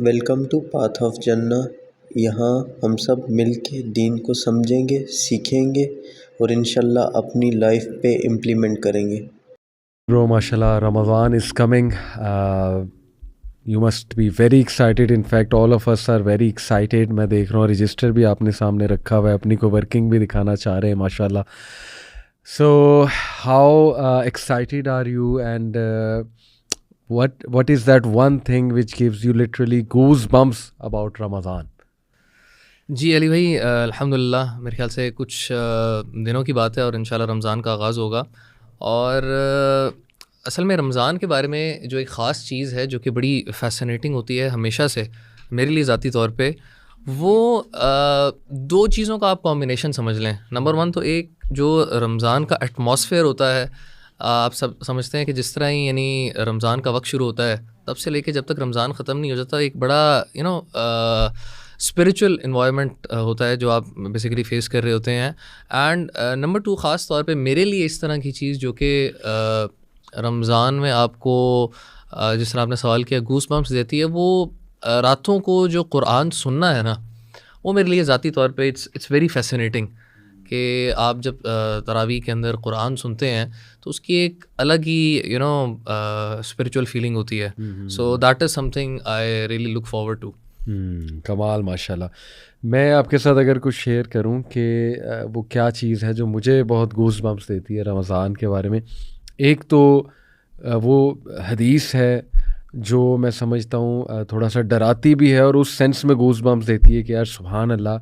Welcome to path of جنہ. یہاں ہم سب مل کے دین کو سمجھیں گے، سیکھیں گے اور انشاءاللہ اپنی لائف پہ امپلیمنٹ کریں گے. Bro, mashallah, Ramadan is coming. You must be very excited. In fact, all of us are very excited. میں دیکھ رہا ہوں رجسٹر بھی آپ نے سامنے رکھا ہوا ہے، اپنی کو ورکنگ بھی دکھانا چاہ رہے ہیں ماشاءاللہ. So, how excited are you and what is that one thing which gives you literally goosebumps about Ramadan? جی علی بھائی، الحمدللہ میرے خیال سے کچھ دنوں کی بات ہے اور انشاءاللہ رمضان کا آغاز ہوگا. اور اصل میں رمضان کے بارے میں جو ایک خاص چیز ہے جو کہ بڑی فیسنیٹنگ ہوتی ہے ہمیشہ سے میرے لیے ذاتی طور پہ، وہ دو چیزوں کا آپ کمبینیشن سمجھ لیں. نمبر ون تو ایک جو رمضان کا ایٹماسفیئر ہوتا ہے، آپ سب سمجھتے ہیں کہ جس طرح ہی یعنی رمضان کا وقت شروع ہوتا ہے تب سے لے کے جب تک رمضان ختم نہیں ہو جاتا، ایک بڑا اسپریچول انوائرمنٹ ہوتا ہے جو آپ بیسیکلی فیس کر رہے ہوتے ہیں. اینڈ نمبر ٹو، خاص طور پہ میرے لیے اس طرح کی چیز جو کہ رمضان میں آپ کو جس طرح آپ نے سوال کیا گوس بمپس دیتی ہے، وہ راتوں کو جو قرآن سننا ہے نا، وہ میرے لیے ذاتی طور پہ اٹس ویری فیسنیٹنگ کہ آپ جب تراویح کے اندر قرآن سنتے ہیں تو اس کی ایک الگ ہی اسپریچول فیلنگ ہوتی ہے. So that is some thing I really look forward to. کمال ماشاءاللہ. میں آپ کے ساتھ اگر کچھ شیئر کروں کہ وہ کیا چیز ہے جو مجھے بہت گوز بمپس دیتی ہے رمضان کے بارے میں، ایک تو وہ حدیث ہے جو میں سمجھتا ہوں تھوڑا سا ڈراتی بھی ہے اور اس سینس میں گوز بمپس دیتی ہے کہ یار سبحان اللہ،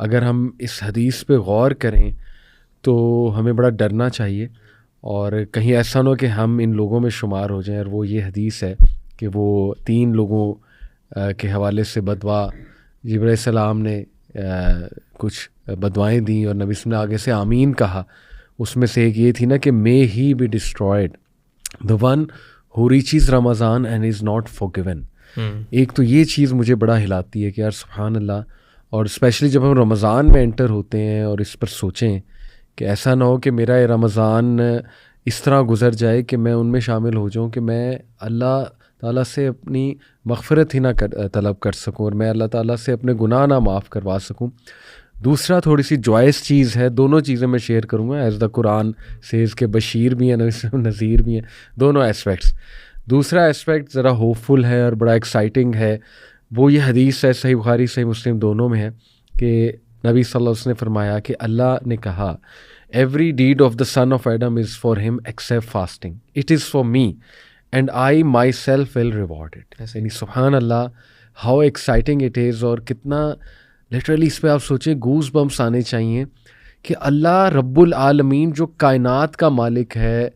اگر ہم اس حدیث پہ غور کریں تو ہمیں بڑا ڈرنا چاہیے اور کہیں ایسا نہ ہو کہ ہم ان لوگوں میں شمار ہو جائیں. اور وہ یہ حدیث ہے کہ وہ 3 لوگوں کے حوالے سے بدعا جبرائیل علیہ السلام نے کچھ بدوائیں دیں اور نبی صلی اللہ علیہ وسلم نے آگے سے آمین کہا. اس میں سے ایک یہ تھی نا کہ may he be destroyed the one who reaches Ramadan and is not forgiven. ایک تو یہ چیز مجھے بڑا ہلاتی ہے کہ یار سبحان اللہ. اور اسپیشلی جب ہم رمضان میں انٹر ہوتے ہیں اور اس پر سوچیں کہ ایسا نہ ہو کہ میرا یہ رمضان اس طرح گزر جائے کہ میں ان میں شامل ہو جاؤں کہ میں اللہ تعالیٰ سے اپنی مغفرت ہی نہ طلب کر سکوں اور میں اللہ تعالیٰ سے اپنے گناہ نہ معاف کروا سکوں. دوسرا تھوڑی سی جوائس چیز ہے، دونوں چیزیں میں شیئر کروں گا. ایز دا قرآن سیز کے بشیر بھی ہیں نذیر بھی ہیں، دونوں اسپیکٹس. دوسرا اسپیکٹ ذرا ہوپ فل ہے اور بڑا ایکسائٹنگ ہے. وہ یہ حدیث ہے، صحیح بخاری صحیح مسلم دونوں میں ہے کہ نبی صلی اللہ علیہ وسلم نے فرمایا کہ اللہ نے کہا every deed of the son of Adam is for him except fasting, it is for me and I myself will reward it. یعنی سبحان اللہ ہاؤ ایکسائٹنگ اٹ از. اور کتنا لٹرلی اس پہ آپ سوچیں گوز بمپس آنے چاہیے کہ اللہ رب العالمین جو کائنات کا مالک ہے،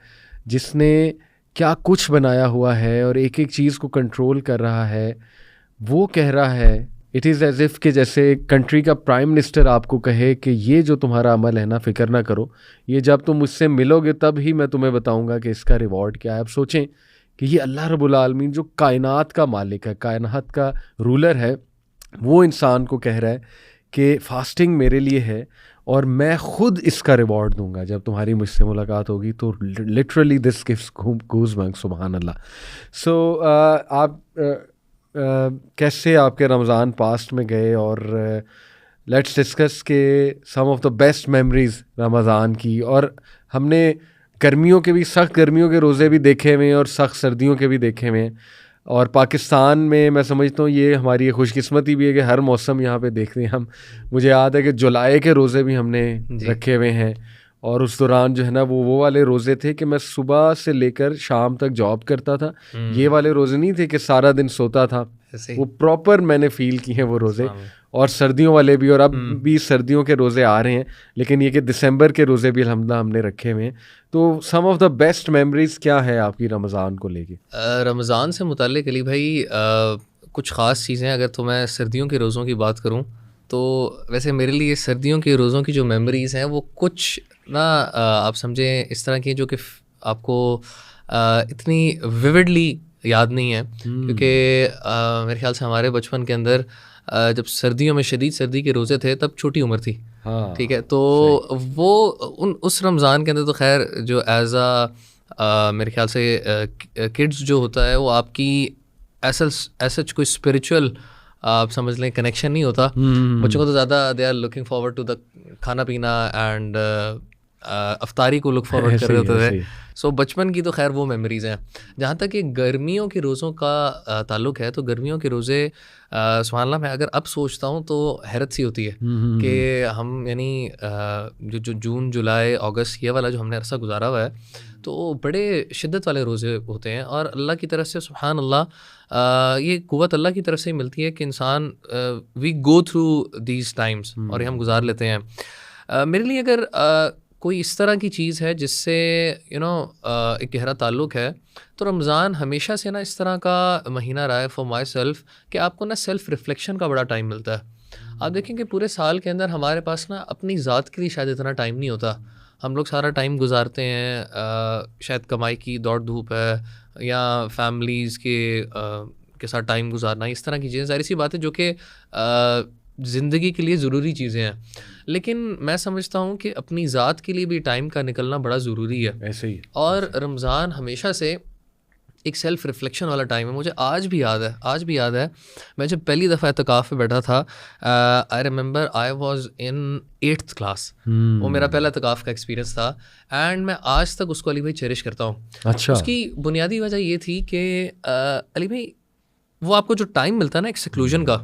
جس نے کیا کچھ بنایا ہوا ہے اور ایک ایک چیز کو کنٹرول کر رہا ہے، وہ کہہ رہا ہے اٹ از ایز اف کہ جیسے کنٹری کا پرائم منسٹر آپ کو کہے کہ یہ جو تمہارا عمل ہے نا، فکر نہ کرو، یہ جب تم مجھ سے ملو گے تب ہی میں تمہیں بتاؤں گا کہ اس کا ریوارڈ کیا ہے. آپ سوچیں کہ یہ اللہ رب العالمین جو کائنات کا مالک ہے، کائنات کا رولر ہے، وہ انسان کو کہہ رہا ہے کہ فاسٹنگ میرے لیے ہے اور میں خود اس کا ریوارڈ دوں گا جب تمہاری مجھ سے ملاقات ہوگی. تو literally this gives goes bumps سبحان اللہ. سو آپ کیسے آپ کے رمضان پاسٹ میں گئے اور لیٹس ڈسکس کہ سم آف دا بیسٹ میموریز رمضان کی. اور ہم نے گرمیوں کے بھی، سخت گرمیوں کے روزے بھی دیکھے ہوئے ہیں اور سخت سردیوں کے بھی دیکھے ہوئے ہیں. اور پاکستان میں میں سمجھتا ہوں یہ ہماری خوش قسمتی بھی ہے کہ ہر موسم یہاں پہ دیکھتے ہیں ہم. مجھے یاد ہے کہ جولائی کے روزے بھی ہم نے رکھے ہوئے ہیں اور اس دوران جو ہے نا وہ والے روزے تھے کہ میں صبح سے لے کر شام تک جاب کرتا تھا. یہ والے روزے نہیں تھے کہ سارا دن سوتا تھا، وہ پراپر میں نے فیل کیے ہیں وہ روزے. اور سردیوں والے بھی، اور اب بھی سردیوں کے روزے آ رہے ہیں، لیکن یہ کہ دسمبر کے روزے بھی الحمدللہ ہم نے رکھے ہوئے ہیں. تو سم آف دا بیسٹ میموریز کیا ہے آپ کی رمضان کو لے کے؟ رمضان سے متعلق علی بھائی کچھ خاص چیزیں، اگر تو میں سردیوں کے روزوں کی بات کروں تو ویسے میرے لیے سردیوں کے روزوں کی جو میموریز ہیں وہ کچھ نا آپ سمجھیں اس طرح کی جو کہ آپ کو اتنی ویوڈلی یاد نہیں ہے، کیونکہ میرے خیال سے ہمارے بچپن کے اندر جب سردیوں میں شدید سردی کے روزے تھے تب چھوٹی عمر تھی، ٹھیک ہے. تو وہ اس رمضان کے اندر تو خیر جو ایز میرے خیال سے کڈس جو ہوتا ہے وہ آپ کی ایسا کوئی اسپریچول آپ سمجھ لیں کنیکشن نہیں ہوتا. بچوں کو تو زیادہ they are looking forward to the کھانا پینا اینڈ افطاری کو لک فارورڈ کر رہے ہوتے تھے. سو بچپن کی تو خیر وہ میموریز ہیں. جہاں تک کہ گرمیوں کے روزوں کا تعلق ہے تو گرمیوں کے روزے سبحان اللہ میں اگر اب سوچتا ہوں تو حیرت سی ہوتی ہے کہ ہم یعنی جو جون جولائی اگست یہ والا جو ہم نے عرصہ گزارا ہوا ہے تو بڑے شدت والے روزے ہوتے ہیں. اور اللہ کی طرف سے سبحان اللہ یہ قوت اللہ کی طرف سے ہی ملتی ہے کہ انسان وی گو تھرو دیز ٹائمس اور یہ ہم گزار لیتے ہیں. میرے لیے اگر کوئی اس طرح کی چیز ہے جس سے ایک گہرا تعلق ہے تو رمضان ہمیشہ سے نا اس طرح کا مہینہ رہا ہے فار مائی سیلف کہ آپ کو نا سیلف ریفلیکشن کا بڑا ٹائم ملتا ہے. آپ دیکھیں کہ پورے سال کے اندر ہمارے پاس نا اپنی ذات کے لیے شاید اتنا ٹائم نہیں ہوتا. ہم لوگ سارا ٹائم گزارتے ہیں شاید کمائی کی دوڑ دھوپ ہے یا فیملیز کے ساتھ ٹائم گزارنا, اس طرح کی چیزیں ظاہر سی بات ہے جو کہ زندگی کے لیے ضروری چیزیں ہیں. لیکن میں سمجھتا ہوں کہ اپنی ذات کے لیے بھی ٹائم کا نکلنا بڑا ضروری ہے. ایسے ہی اور رمضان ہمیشہ سے ایک سیلف ریفلیکشن والا ٹائم ہے. مجھے آج بھی یاد ہے میں جب پہلی دفعہ اعتکاف پہ بیٹھا تھا, I remember I was in 8th class. وہ میرا پہلا اعتکاف کا ایکسپیرینس تھا اینڈ میں آج تک اس کو علی بھائی چیریش کرتا ہوں. اچھا. اس کی بنیادی وجہ یہ تھی کہ علی بھائی وہ آپ کو جو ٹائم ملتا ہے نا ایک سیکلوژن کا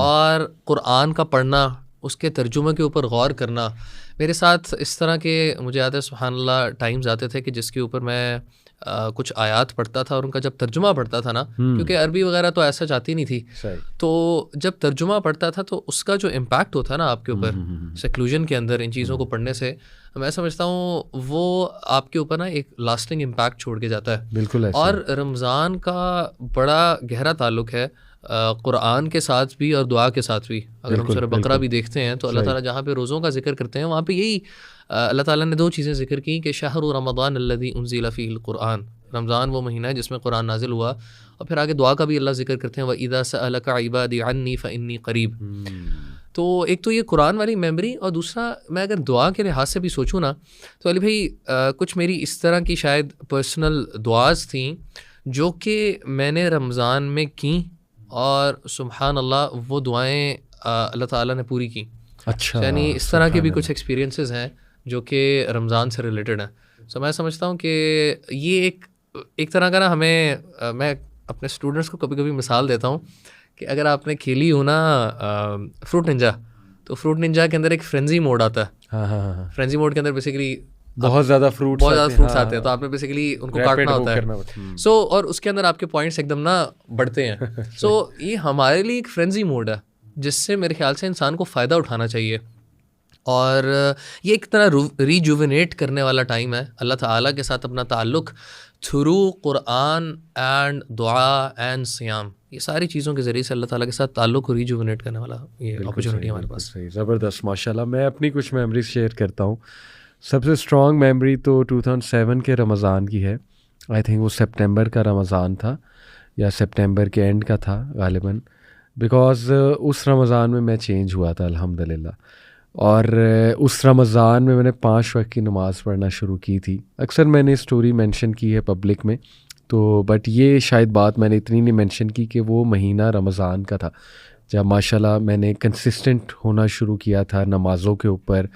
اور قرآن کا پڑھنا, اس کے ترجمے کے اوپر غور کرنا. میرے ساتھ اس طرح کے مجھے یاد ہے سبحان اللہ ٹائمز آتے تھے کہ جس کے اوپر میں کچھ آیات پڑھتا تھا اور ان کا جب ترجمہ پڑھتا تھا نا, کیونکہ عربی وغیرہ تو ایسا چاہتی نہیں تھی, تو جب ترجمہ پڑھتا تھا تو اس کا جو امپیکٹ ہوتا ہے نا آپ کے اوپر سیکلوژن کے اندر ان چیزوں کو پڑھنے سے, میں سمجھتا ہوں وہ آپ کے اوپر نا ایک لاسٹنگ امپیکٹ چھوڑ کے جاتا ہے. بالکل. اور رمضان کا بڑا گہرا تعلق ہے قرآن کے ساتھ بھی اور دعا کے ساتھ بھی. اگر ہم سورہ بقرہ بھی دیکھتے ہیں تو اللہ تعالیٰ جہاں پہ روزوں کا ذکر کرتے ہیں وہاں پہ یہی اللہ تعالیٰ نے 2 چیزیں ذکر کی کہ شہر رمضان الذی انزل فیہ القرآن, رمضان وہ مہینہ ہے جس میں قرآن نازل ہوا. اور پھر آگے دعا کا بھی اللہ ذکر کرتے ہیں وَإِذَا سَأَلَكَ عِبَادِي عَنِّي فَإِنِّي قَرِيبٌ. تو ایک تو یہ قرآن والی میموری, اور دوسرا میں اگر دعا کے لحاظ سے بھی سوچوں نا تو علی بھائی کچھ میری اس طرح کی شاید پرسنل دعاز تھیں جو کہ میں نے رمضان میں کیں اور سبحان اللہ وہ دعائیں اللہ تعالیٰ نے پوری کی. اچھا. یعنی اس طرح کے بھی کچھ ایکسپیرینسز ہیں جو کہ رمضان سے ریلیٹڈ ہیں. سو میں سمجھتا ہوں کہ یہ ایک طرح کا نا ہمیں, میں اپنے اسٹوڈنٹس کو کبھی کبھی مثال دیتا ہوں کہ اگر آپ نے کھیلی ہو نا فروٹ ننجا, تو فروٹ ننجا کے اندر ایک فرینزی موڈ آتا ہے. فرینزی موڈ کے اندر بیسیکلی بہت زیادہ فروٹس آتے ہیں تو آپ نے بیسیکلی ان کو کاٹنا ہوتا ہے. سو اور اس کے اندر آپ کے پوائنٹس ایک دم نا بڑھتے ہیں. سو یہ ہمارے لیے ایک فرینزی موڈ ہے جس سے میرے خیال سے انسان کو فائدہ اٹھانا چاہیے. اور یہ ایک طرح ریجوونیٹ کرنے والا ٹائم ہے اللہ تعالیٰ کے ساتھ اپنا تعلق تھرو قرآن اینڈ دعا اینڈ سیام. یہ ساری چیزوں کے ذریعے سے اللہ تعالیٰ کے ساتھ تعلق کو ریجوونیٹ کرنے والا یہ اپرچونیٹی ہمارے پاس. زبردست ماشاء اللہ. میں اپنی کچھ میموریز شیئر کرتا ہوں. سب سے اسٹرانگ میموری تو 2007 کے رمضان کی ہے. آئی تھنک وہ سپٹمبر کا رمضان تھا یا سپٹمبر کے اینڈ کا تھا غالباً, بیکاز اس رمضان میں چینج ہوا تھا الحمدللہ. اور اس رمضان میں نے 5 وقت کی نماز پڑھنا شروع کی تھی. اکثر میں نے اسٹوری مینشن کی ہے پبلک میں تو, بٹ یہ شاید بات میں نے اتنی نہیں مینشن کی کہ وہ مہینہ رمضان کا تھا جب ماشاءاللہ میں نے کنسسٹنٹ ہونا شروع کیا تھا نمازوں کے اوپر,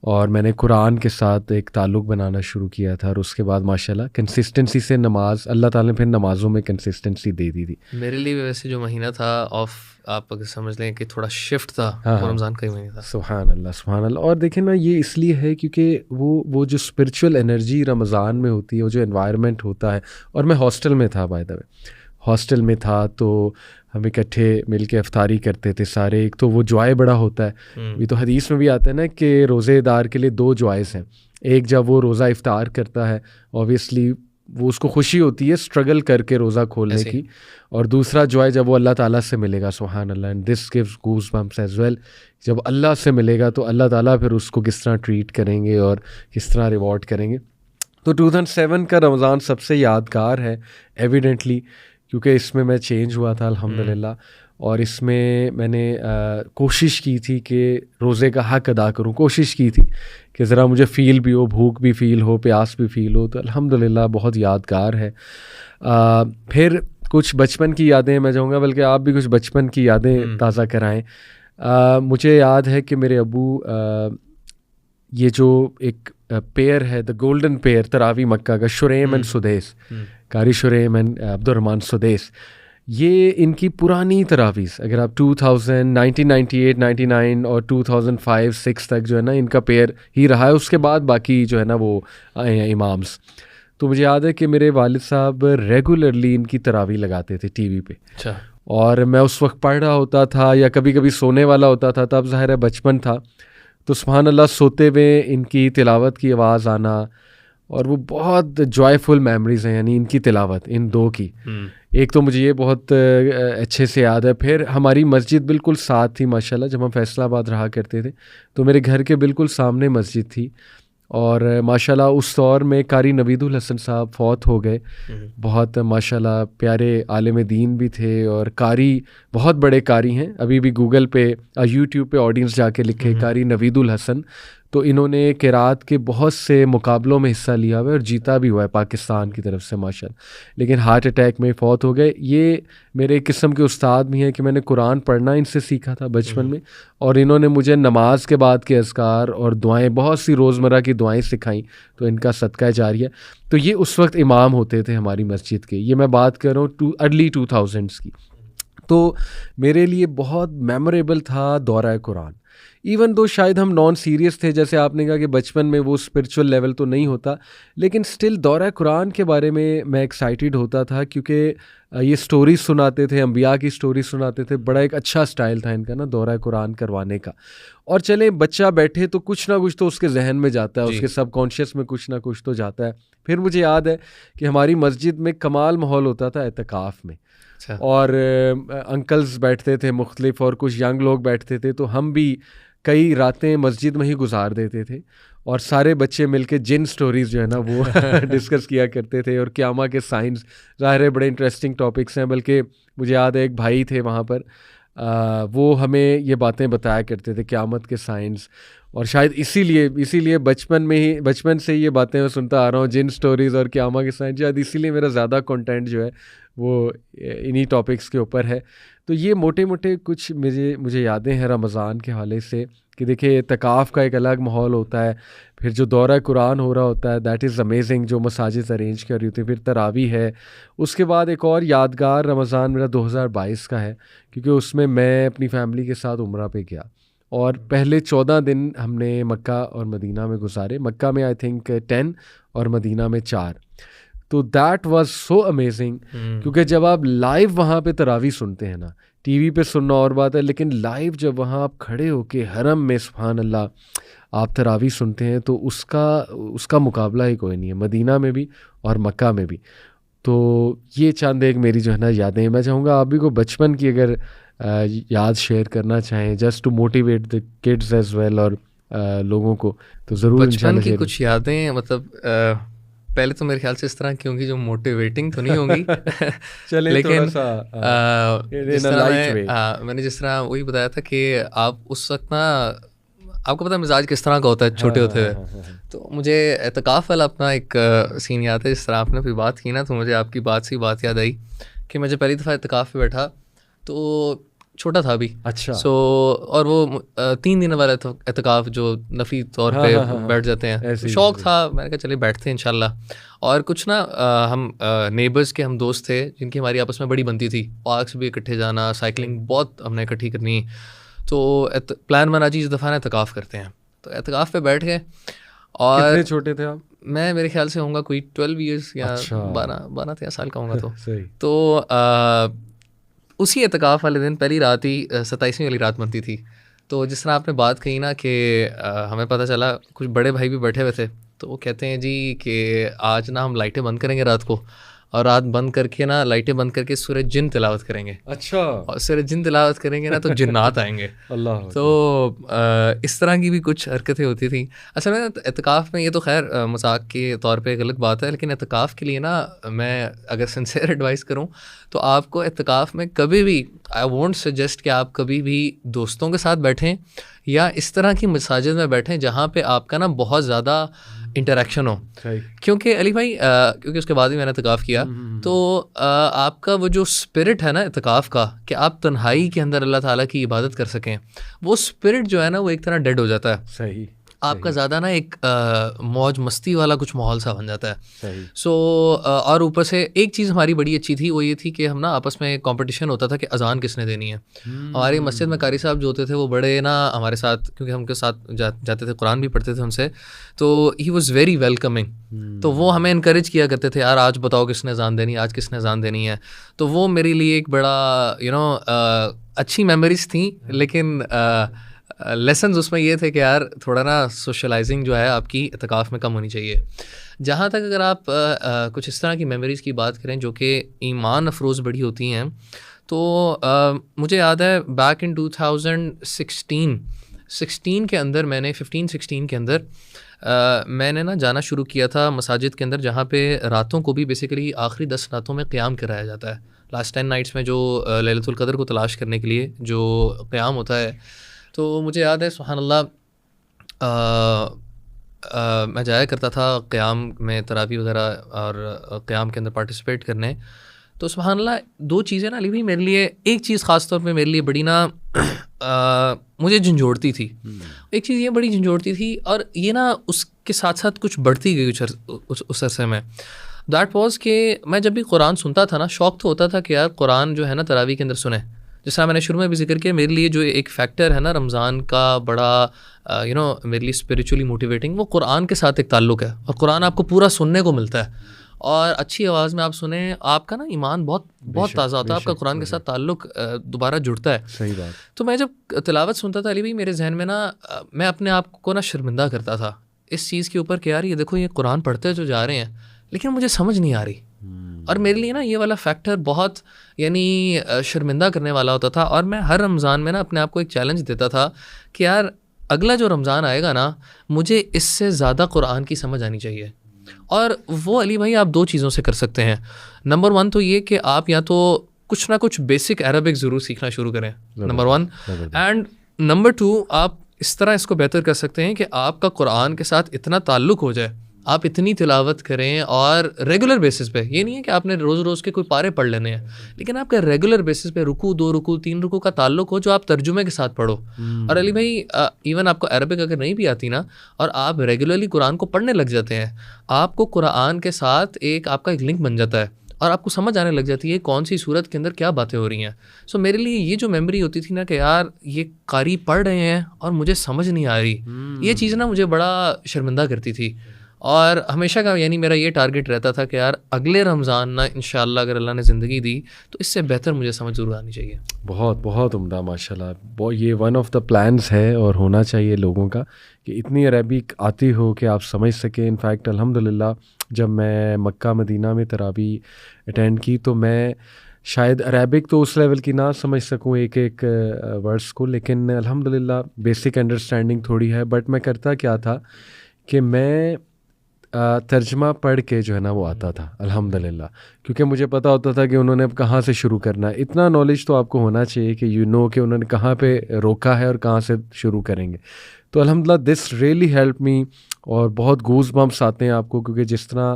اور میں نے قرآن کے ساتھ ایک تعلق بنانا شروع کیا تھا. اور اس کے بعد ماشاءاللہ کنسسٹنسی سے نماز, اللہ تعالیٰ نے پھر نمازوں میں کنسسٹنسی دے دی تھی. میرے لیے ویسے جو مہینہ تھا آف, آپ اگر سمجھ لیں کہ تھوڑا شفٹ تھا, وہ رمضان کا ہی مہینہ تھا. سبحان اللہ سبحان اللہ. اور دیکھیں نا یہ اس لیے ہے کیونکہ وہ جو اسپرچول انرجی رمضان میں ہوتی ہے, وہ جو انوائرمنٹ ہوتا ہے. اور میں ہاسٹل میں تھا, بائی دا وے ہاسٹل میں تھا تو ہم اکٹھے مل کے افطاری کرتے تھے سارے. ایک تو وہ جوائے بڑا ہوتا ہے, یہ تو حدیث میں بھی آتا ہے نا کہ روزے دار کے لیے 2 جوائز ہیں. ایک جب وہ روزہ افطار کرتا ہے, اوبیسلی وہ اس کو خوشی ہوتی ہے اسٹرگل کر کے روزہ کھولنے کی, اور دوسرا جو ہے جب وہ اللہ تعالیٰ سے ملے گا. سبحان اللہ. And this gives goosebumps as well. جب اللہ سے ملے گا تو اللہ تعالیٰ پھر اس کو کس طرح ٹریٹ کریں گے اور کس طرح ریوارڈ کریں گے. تو 2007 کا رمضان سب سے یادگار ہے ایویڈنٹلی, کیونکہ اس میں چینج ہوا تھا الحمدللہ. اور اس میں نے کوشش کی تھی کہ روزے کا حق ادا کروں. کوشش کی تھی کہ ذرا مجھے فیل بھی ہو, بھوک بھی فیل ہو, پیاس بھی فیل ہو. تو الحمدللہ بہت یادگار ہے. پھر کچھ بچپن کی یادیں میں چاہوں گا بلکہ آپ بھی کچھ بچپن کی یادیں تازہ کرائیں. مجھے یاد ہے کہ میرے ابو یہ جو ایک پیئر ہے دا گولڈن پیئر تراوی مکہ کا، شریم اینڈ سدیس، قاری شریم اینڈ عبد الرحمن سدیس، یہ ان کی پرانی تراویز اگر آپ 1998 99 اور 2005-06 تک جو ہے نا ان کا پیئر ہی رہا ہے. اس کے بعد باقی جو ہے نا وہ آئے ہیں امامس. تو مجھے یاد ہے کہ میرے والد صاحب ریگولرلی ان کی تراویح لگاتے تھے ٹی وی پہ. اچھا. اور میں اس وقت پڑھ رہا ہوتا تھا یا کبھی کبھی سونے والا ہوتا تھا، تب ظاہر ہے بچپن تھا، تو سبحان اللہ سوتے ہوئے ان کی تلاوت کی آواز آنا، اور وہ بہت جوائے فل میموریز ہیں یعنی ان کی تلاوت ان دو کی. ایک تو مجھے یہ بہت اچھے سے یاد ہے. پھر ہماری مسجد بالکل ساتھ تھی ماشاءاللہ. جب ہم فیصل آباد رہا کرتے تھے تو میرے گھر کے بالکل سامنے مسجد تھی، اور ماشاءاللہ اس دور میں قاری نوید الحسن صاحب فوت ہو گئے. بہت ماشاءاللہ پیارے عالم دین بھی تھے اور قاری، بہت بڑے قاری ہیں. ابھی بھی گوگل پہ یوٹیوب پہ آڈینس جا کے لکھے قاری نوید الحسن، تو انہوں نے قرات کے بہت سے مقابلوں میں حصہ لیا ہوا ہے اور جیتا بھی ہوا ہے پاکستان کی طرف سے ماشاءاللہ. لیکن ہارٹ اٹیک میں فوت ہو گئے. یہ میرے ایک قسم کے استاد بھی ہیں کہ میں نے قرآن پڑھنا ان سے سیکھا تھا بچپن میں، اور انہوں نے مجھے نماز کے بعد کے اذکار اور دعائیں، بہت سی روزمرہ کی دعائیں سکھائیں، تو ان کا صدقہ جاریہ. تو یہ اس وقت امام ہوتے تھے ہماری مسجد کے. یہ میں بات کر رہا ہوں ارلی 2000s کی. تو میرے لیے بہت میموریبل تھا دورہ قرآن. ایون دو شاید ہم نان سیریس تھے، جیسے آپ نے کہا کہ بچپن میں وہ اسپرچول لیول تو نہیں ہوتا، لیکن سٹل دورہ قرآن کے بارے میں ایکسائٹیڈ ہوتا تھا، کیونکہ یہ سٹوریز سناتے تھے، انبیاء کی سٹوریز سناتے تھے. بڑا ایک اچھا سٹائل تھا ان کا نا دورہ قرآن کروانے کا. اور چلیں بچہ بیٹھے تو کچھ نہ کچھ تو اس کے ذہن میں جاتا ہے، اس کے سب کانشیس میں کچھ نہ کچھ تو جاتا ہے. پھر مجھے یاد ہے کہ ہماری مسجد میں کمال ماحول ہوتا تھا اعتکاف میں، اور انکلز بیٹھتے تھے مختلف اور کچھ ینگ لوگ بیٹھتے تھے. تو ہم بھی کئی راتیں مسجد میں ہی گزار دیتے تھے، اور سارے بچے مل کے جن سٹوریز جو ہے نا وہ ڈسکس کیا کرتے تھے، اور قیامہ کے سائنس، ظاہر ہے بڑے انٹرسٹنگ ٹاپکس ہیں. بلکہ مجھے یاد ہے ایک بھائی تھے وہاں پر، وہ ہمیں یہ باتیں بتایا کرتے تھے قیامت کے سائنس. اور شاید اسی لیے بچپن سے یہ باتیں میں سنتا آ رہا ہوں، جن سٹوریز اور قیامہ کے سائنس. شاید اسی لیے میرا زیادہ کنٹینٹ جو ہے وہ انہی ٹاپکس کے اوپر ہے. تو یہ موٹے کچھ مجھے یادیں ہیں رمضان کے حوالے سے، کہ دیکھیں اعتکاف کا ایک الگ ماحول ہوتا ہے. پھر جو دورہ قرآن ہو رہا ہوتا ہے دیٹ از امیزنگ، جو مساجد ارینج کر رہی ہوتی ہیں. پھر تراویح ہے. اس کے بعد ایک اور یادگار رمضان میرا 2022 کا ہے، کیونکہ اس میں اپنی فیملی کے ساتھ عمرہ پہ گیا، اور پہلے 14 دن ہم نے مکہ اور مدینہ میں گزارے. مکہ میں آئی تھنک 10 اور مدینہ میں 4. تو دیٹ واز سو امیزنگ، کیونکہ جب آپ لائیو وہاں پہ تراویح سنتے ہیں نا، ٹی وی پہ سننا اور بات ہے، لیکن لائیو جب وہاں آپ کھڑے ہو کے حرم میں سبحان اللہ آپ تراویح سنتے ہیں، تو اس کا مقابلہ ہی کوئی نہیں ہے، مدینہ میں بھی اور مکہ میں بھی. تو یہ چند ایک میری جو ہے نا یادیں. میں چاہوں گا آپ بھی کو بچپن کی اگر یاد شیئر کرنا چاہیں، just to motivate the kids as well, اور لوگوں کو، تو ضرور. بچپن کی کچھ یادیں مطلب پہلے تو میرے خیال سے اس طرح کی ہوں گی جو موٹیویٹنگ تو نہیں ہوں گی لیکن میں نے جس طرح وہی بتایا تھا کہ آپ اس وقت نا، آپ کو پتہ مزاج کس طرح کا ہوتا ہے چھوٹے ہوتے ہوئے. تو مجھے اعتکاف والا اپنا ایک سین یاد ہے. جس طرح آپ نے پھر بات کی نا، تو مجھے آپ کی بات سے بات یاد آئی کہ میں جب پہلی دفعہ اعتکاف پہ بیٹھا تو چھوٹا تھا ابھی. اچھا. اور وہ 3 دن والا اعتکاف جو نفلی طور پہ بیٹھ جاتے ہیں، شوق تھا، میں نے کہا چلے بیٹھتے ہیں انشاءاللہ. اور کچھ نا ہم نیبرز کے ہم دوست تھے جن کی ہماری آپس میں بڑی بنتی تھی، پارکس بھی اکٹھے جانا، سائیکلنگ بہت ہم نے اکٹھی کرنی. تو پلان بنا جی اس دفعہ نا اعتکاف کرتے ہیں. تو اعتکاف پہ بیٹھ گئے. اور کتنے چھوٹے تھے آپ؟ میں میرے خیال سے ہوں گا کوئی 12 ایئرس یا 12-13 سال کا ہوں گا. تو اسی اعتکاف والے دن پہلی رات ہی 27ویں والی رات بنتی تھی. تو جس طرح آپ نے بات کہی نا کہ ہمیں پتہ چلا کچھ بڑے بھائی بھی بیٹھے ہوئے تھے، تو وہ کہتے ہیں جی کہ آج نا ہم لائٹیں بند کریں گے رات کو، اور رات بند کر کے نا لائٹیں بند کر کے سورہ جن تلاوت کریں گے. اچھا. اور سورہ جن تلاوت کریں گے نا تو جنات آئیں گے. اللہ. تو اس طرح کی بھی کچھ حرکتیں ہوتی تھیں. اچھا میں اعتکاف میں، یہ تو خیر مذاق کے طور پہ غلط بات ہے، لیکن اعتکاف کے لیے نا میں اگر سنسیئر ایڈوائس کروں تو آپ کو اعتکاف میں کبھی بھی آئی وونٹ سجیسٹ کہ آپ کبھی بھی دوستوں کے ساتھ بیٹھیں یا اس طرح کی مساجد میں بیٹھیں جہاں پہ آپ کا نا بہت زیادہ انٹریکشن ہو. کیونکہ علی بھائی کیونکہ اس کے بعد ہی میں نے اعتکاف کیا تو آپ کا وہ جو اسپرٹ ہے نا اعتکاف کا کہ آپ تنہائی کے اندر اللہ تعالیٰ کی عبادت کر سکیں, وہ اسپرٹ جو ہے نا وہ ایک طرح ڈیڈ ہو جاتا ہے. صحیح. آپ کا زیادہ نا ایک موج مستی والا کچھ ماحول سا بن جاتا ہے. سو اور اوپر سے ایک چیز ہماری بڑی اچھی تھی, وہ یہ تھی کہ ہم نا آپس میں کمپٹیشن ہوتا تھا کہ اذان کس نے دینی ہے. ہماری مسجد میں قاری صاحب جو ہوتے تھے وہ بڑے نا ہمارے ساتھ, کیونکہ ہم کے ساتھ جاتے تھے, قرآن بھی پڑھتے تھے ان سے, تو ہی واز ویری ویلکمنگ. تو وہ ہمیں انکریج کیا کرتے تھے, یار آج بتاؤ کس نے اذان دینی ہے, آج کس نے اذان دینی ہے. تو وہ میرے لیے ایک بڑا اچھی میموریز تھیں. لیکن لیسنز اس میں یہ تھے کہ یار تھوڑا نا سوشلائزنگ جو ہے آپ کی اعتکاف میں کم ہونی چاہیے. جہاں تک اگر آپ کچھ اس طرح کی میموریز کی بات کریں جو کہ ایمان افروز بڑی ہوتی ہیں, تو مجھے یاد ہے بیک ان 2016 کے اندر میں نے 15-16 کے اندر میں نے نا جانا شروع کیا تھا مساجد کے اندر, جہاں پہ راتوں کو بھی بیسیکلی آخری 10 راتوں میں قیام کرایا جاتا ہے. لاسٹ 10 نائٹس میں جو لیلۃ القدر کو تلاش کرنے کے لیے جو قیام ہوتا ہے. تو مجھے یاد ہے سبحان اللہ میں جایا کرتا تھا قیام میں, تراویح وغیرہ اور قیام کے اندر پارٹیسپیٹ کرنے. تو سبحان اللہ دو چیزیں نا علی بھائی میرے لیے, ایک چیز خاص طور پہ میرے لیے بڑی نا مجھے جھنجھوڑتی تھی. ایک چیز یہ بڑی جھنجھوڑتی تھی اور یہ نا اس کے ساتھ ساتھ کچھ بڑھتی گئی اس عرصے میں. دیٹ واز کہ میں جب بھی قرآن سنتا تھا نا, شوق تو ہوتا تھا کہ یار قرآن جو ہے نا تراویح کے اندر سنیں. جس طرح میں نے شروع میں بھی ذکر کیا, میرے لیے جو ایک فیکٹر ہے نا رمضان کا بڑا میرے لیے اسپریچولی موٹیویٹنگ, وہ قرآن کے ساتھ ایک تعلق ہے. اور قرآن آپ کو پورا سننے کو ملتا ہے اور اچھی آواز میں آپ سنیں, آپ کا نا ایمان بہت تازہ ہوتا ہے, آپ کا قرآن کے ساتھ تعلق دوبارہ جڑتا ہے. صحیح بات. تو میں جب تلاوت سنتا تھا علی بھائی, میرے ذہن میں نا میں اپنے آپ کو نا شرمندہ کرتا تھا اس چیز کے اوپر کہ یار یہ دیکھو یہ قرآن پڑھتے جو جا رہے ہیں لیکن مجھے سمجھ نہیں آ رہی. اور میرے لیے نا یہ والا فیکٹر بہت شرمندہ کرنے والا ہوتا تھا. اور میں ہر رمضان میں نا اپنے آپ کو ایک چیلنج دیتا تھا کہ یار اگلا جو رمضان آئے گا نا مجھے اس سے زیادہ قرآن کی سمجھ آنی چاہیے. اور وہ علی بھائی آپ دو چیزوں سے کر سکتے ہیں. نمبر 1 تو یہ کہ آپ یا تو کچھ نہ کچھ بیسک عربک ضرور سیکھنا شروع کریں, نمبر 1. اینڈ نمبر 2 آپ اس طرح اس کو بہتر کر سکتے ہیں کہ آپ کا قرآن کے ساتھ اتنا تعلق ہو جائے, آپ اتنی تلاوت کریں اور ریگولر بیسس پہ. یہ نہیں ہے کہ آپ نے روز کے کوئی پارے پڑھ لینے ہیں, لیکن آپ کا ریگولر بیسس پہ رکوع 2 رکوع 3 رکوع کا تعلق ہو جو آپ ترجمے کے ساتھ پڑھو. اور علی بھائی ایون آپ کو عربک اگر نہیں بھی آتی نا اور آپ ریگولرلی قرآن کو پڑھنے لگ جاتے ہیں, آپ کو قرآن کے ساتھ آپ کا ایک لنک بن جاتا ہے اور آپ کو سمجھ آنے لگ جاتی ہے کون سی صورت کے اندر کیا باتیں ہو رہی ہیں. سو میرے لیے یہ جو میموری ہوتی تھی نا کہ یار یہ قاری پڑھ رہے ہیں اور مجھے سمجھ نہیں آ رہی, یہ چیز نا مجھے بڑا شرمندہ کرتی تھی. اور ہمیشہ کا میرا یہ ٹارگیٹ رہتا تھا کہ یار اگلے رمضان نا انشاءاللہ اگر اللہ نے زندگی دی تو اس سے بہتر مجھے سمجھ ضرور آنی چاہیے. بہت عمدہ ماشاء اللہ. یہ ون آف دا پلانس ہے اور ہونا چاہیے لوگوں کا کہ اتنی عربک آتی ہو کہ آپ سمجھ سکیں. انفیکٹ الحمدللہ جب میں مکہ مدینہ میں تراویح اٹینڈ کی تو میں شاید عربک تو اس لیول کی نہ سمجھ سکوں ایک ورڈس کو, لیکن الحمدللہ بیسک انڈرسٹینڈنگ تھوڑی ہے. بٹ میں کرتا کیا تھا کہ میں ترجمہ پڑھ کے جو ہے نا وہ آتا تھا الحمدللہ, کیونکہ مجھے پتہ ہوتا تھا کہ انہوں نے اب کہاں سے شروع کرنا ہے. اتنا نالج تو آپ کو ہونا چاہیے کہ کہ انہوں نے کہاں پہ روکا ہے اور کہاں سے شروع کریں گے. تو الحمدللہ دس ریئلی ہیلپ می, اور بہت گوز بمپس آتے ہیں آپ کو, کیونکہ جس طرح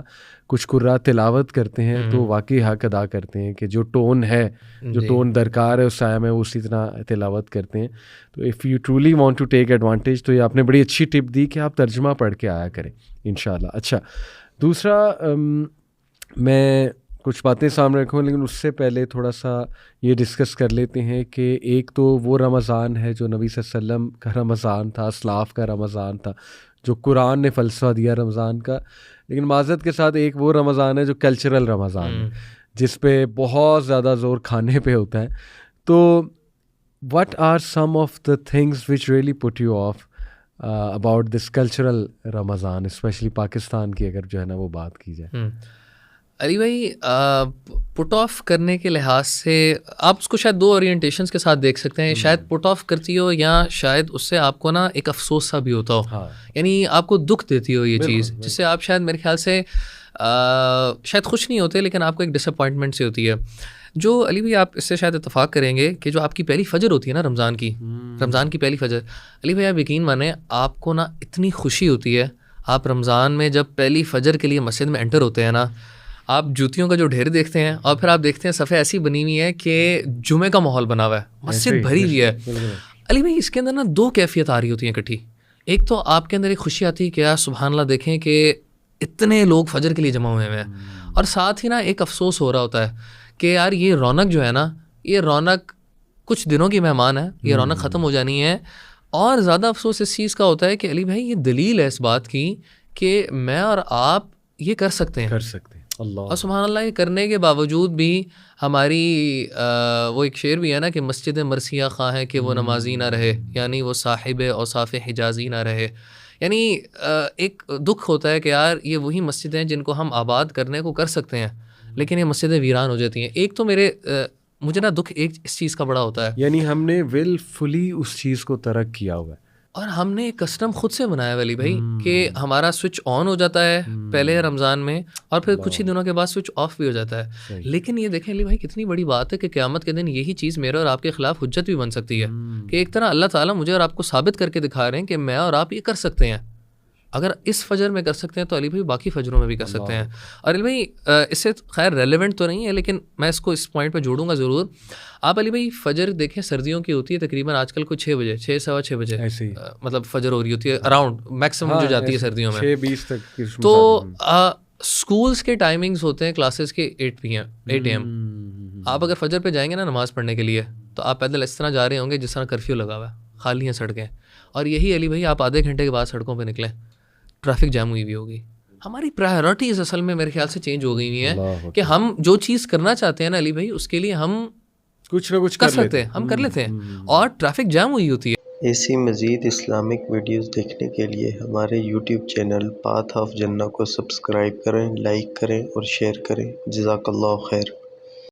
کچھ قرا تلاوت کرتے ہیں تو واقعی حق ادا کرتے ہیں کہ جو ٹون ہے, جو ٹون درکار ہے اس ٹائم میں وہ اسی طرح تلاوت کرتے ہیں. تو if you truly want to take advantage تو یہ آپ نے بڑی اچھی ٹپ دی کہ آپ ترجمہ پڑھ کے آیا کریں انشاءاللہ. اچھا, دوسرا میں کچھ باتیں سامنے رکھوں, لیکن اس سے پہلے تھوڑا سا یہ ڈسکس کر لیتے ہیں کہ ایک تو وہ رمضان ہے جو نبی صلی اللہ علیہ وسلم کا رمضان تھا, اسلاف کا رمضان تھا, جو قرآن نے فلسفہ دیا رمضان کا. لیکن معذرت کے ساتھ ایک وہ رمضان ہے جو کلچرل رمضان ہے, جس پہ بہت زیادہ زور کھانے پہ ہوتا ہے. تو what are some of the things which really put you off about this cultural Ramzan, especially Pakistan کی اگر جو ہے نا وہ بات کی جائے؟ علی بھائی پٹ آف کرنے کے لحاظ سے آپ اس کو شاید 2 اورینٹیشنس کے ساتھ دیکھ سکتے ہیں. شاید پٹ آف کرتی ہو یا شاید اس سے آپ کو نا ایک افسوس سا بھی ہوتا ہو, یعنی آپ کو دکھ دیتی ہو یہ چیز, جس سے آپ شاید میرے خیال سے شاید خوش نہیں ہوتے, لیکن آپ کو ایک ڈس اپوائنٹمنٹ سی ہوتی ہے. جو علی بھائی آپ اس سے شاید اتفاق کریں گے کہ جو آپ کی پہلی فجر ہوتی ہے نا رمضان کی پہلی فجر, علی بھائی آپ یقین مانیں آپ کو نا اتنی خوشی ہوتی ہے, آپ رمضان میں جب پہلی فجر کے لیے مسجد میں انٹر ہوتے ہیں نا، آپ جوتیوں کا جو ڈھیر دیکھتے ہیں، اور پھر آپ دیکھتے ہیں صفحے ایسی بنی ہوئی ہیں کہ جمعے کا ماحول بنا ہوا ہے، مسجد بھری ہوئی ہے. علی بھائی اس کے اندر نا دو کیفیت آ رہی ہوتی ہیں اکٹھی. ایک تو آپ کے اندر ایک خوشی آتی ہے کہ یار سبحان اللہ دیکھیں کہ اتنے لوگ فجر کے لیے جمع ہوئے ہیں، اور ساتھ ہی نا ایک افسوس ہو رہا ہوتا ہے کہ یار یہ رونق جو ہے نا، یہ رونق کچھ دنوں کی مہمان ہے، یہ رونق ختم ہو جانی ہے. اور زیادہ افسوس اس چیز کا ہوتا ہے کہ علی بھائی یہ دلیل ہے اس بات کی کہ میں اور آپ یہ کر سکتے ہیں اللہ. اور سبحان اللہ یہ کرنے کے باوجود بھی ہماری وہ ایک شعر بھی ہے نا کہ مسجد مرثیہ خواہ ہے کہ وہ نمازی نہ رہے، یعنی وہ صاحب اوصاف حجازی نہ رہے. یعنی ایک دکھ ہوتا ہے کہ یار یہ وہی مسجدیں جن کو ہم آباد کرنے کو کر سکتے ہیں، لیکن یہ مسجدیں ویران ہو جاتی ہیں. ایک تو مجھے نا دکھ ایک اس چیز کا بڑا ہوتا ہے، یعنی ہم نے ول فلی اس چیز کو ترک کیا ہوا ہے، اور ہم نے ایک کسٹم خود سے بنایا ہے علی بھائی کہ ہمارا سوئچ آن ہو جاتا ہے پہلے رمضان میں، اور پھر کچھ ہی دنوں کے بعد سوئچ آف بھی ہو جاتا ہے. لیکن یہ دیکھیں علی بھائی کتنی بڑی بات ہے کہ قیامت کے دن یہی چیز میرے اور آپ کے خلاف حجت بھی بن سکتی ہے کہ ایک طرح اللہ تعالیٰ مجھے اور آپ کو ثابت کر کے دکھا رہے ہیں کہ میں اور آپ یہ کر سکتے ہیں. اگر اس فجر میں کر سکتے ہیں تو علی بھائی باقی فجروں میں بھی کر سکتے ہیں. اور علی بھائی اس سے خیر ریلیونٹ تو نہیں ہے، لیکن میں اس کو اس پوائنٹ پہ جوڑوں گا ضرور. آپ علی بھائی فجر دیکھیں سردیوں کی ہوتی ہے تقریباً آج کل کوئی 6 بجے 6 سوا 6 بجے مطلب فجر ہو رہی ہوتی ہے، اراؤنڈ میکسیمم جو جاتی ہے سردیوں میں 6:20 تک. تو اسکولس کے ٹائمنگز ہوتے ہیں کلاسز کے 8 AM. آپ اگر فجر پہ جائیں گے نا نماز پڑھنے کے لیے تو آپ پیدل اس طرح جا رہے ہوں گے جس طرح کرفیو لگا ہوا ہے، خالی ہیں سڑکیں. اور یہی علی بھائی آپ آدھے گھنٹے کے بعد سڑکوں پہ نکلیں، ٹریفک جام ہوئی ہوگی. ہماری پرائیورٹیز اصل میں میرے خیال سے چینج ہو گئی ہوئی ہیں کہ ہم جو چیز کرنا چاہتے ہیں نا علی بھائی اس کے لیے ہم کچھ نہ کچھ کر سکتے ہیں، ہم کر لیتے ہیں، اور ٹریفک جام ہوئی ہوتی ہے. ایسی مزید اسلامک ویڈیوز دیکھنے کے لیے ہمارے یوٹیوب چینل پاتھ آف جنہ کو سبسکرائب کریں، لائک کریں اور شیئر کریں. جزاک اللہ خیر.